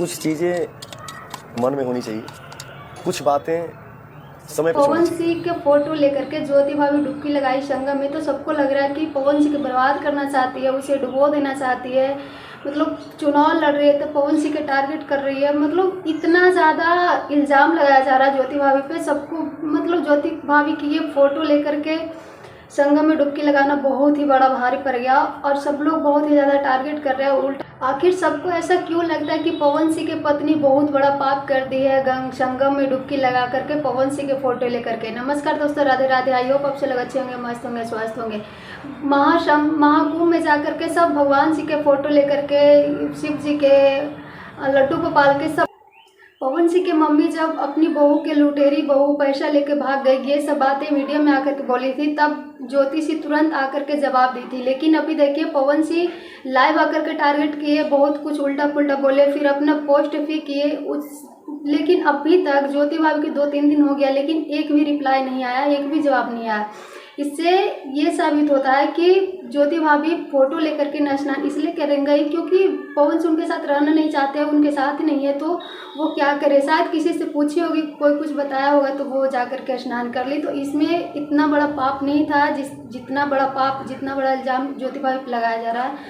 कुछ चीज़ें मन में होनी चाहिए, कुछ बातें समय पर पवन सिंह के फोटो लेकर के ज्योति भाभी डुबकी लगाई संगम में, तो सबको लग रहा है कि पवन सिंह को बर्बाद करना चाहती है, उसे डुबो देना चाहती है। मतलब चुनाव लड़ रही है तो पवन सिंह के टारगेट कर रही है। मतलब इतना ज़्यादा इल्ज़ाम लगाया जा रहा है ज्योति भाभी पे सबको। मतलब ज्योति भाभी की ये फोटो लेकर के संगम में डुबकी लगाना बहुत ही बड़ा भारी पड़ गया और सब लोग बहुत ही ज़्यादा टारगेट कर रहे हैं उल्टा। आखिर सबको ऐसा क्यों लगता है कि पवन सिंह की पत्नी बहुत बड़ा पाप कर दी है संगम में डुबकी लगा करके पवन सिंह के फोटो लेकर के। नमस्कार दोस्तों, राधे राधे। आई होप आप सब लोग अच्छे होंगे, मस्त होंगे, स्वस्थ होंगे। महाकुंभ में जाकर के सब भगवान जी के फोटो लेकर के, शिव जी के, लड्डू गोपाल के, सब पवन सिंह की मम्मी जब अपनी बहू के लुटेरी बहू पैसा लेके भाग गई, ये सब बातें मीडिया में आकर के बोली थी, तब ज्योति सिंह तुरंत आकर के जवाब दी थी। लेकिन अभी देखिए पवन सिंह लाइव आकर के टारगेट किए, बहुत कुछ उल्टा पुल्टा बोले, फिर अपना पोस्ट भी किए लेकिन अभी तक ज्योति भाभी के 2-3 दिन हो गया लेकिन एक भी रिप्लाई नहीं आया, एक भी जवाब नहीं आया। इससे ये साबित होता है कि ज्योति भाभी फोटो लेकर के न स्नान इसलिए करेंगे क्योंकि पवन सिंह उनके साथ रहना नहीं चाहते, उनके साथ ही नहीं है तो वो क्या करे। शायद किसी से पूछी होगी, कोई कुछ बताया होगा तो वो जाकर के स्नान कर ली। तो इसमें इतना बड़ा पाप नहीं था जितना बड़ा पाप, जितना बड़ा इल्जाम ज्योति भाभी पे लगाया जा रहा है।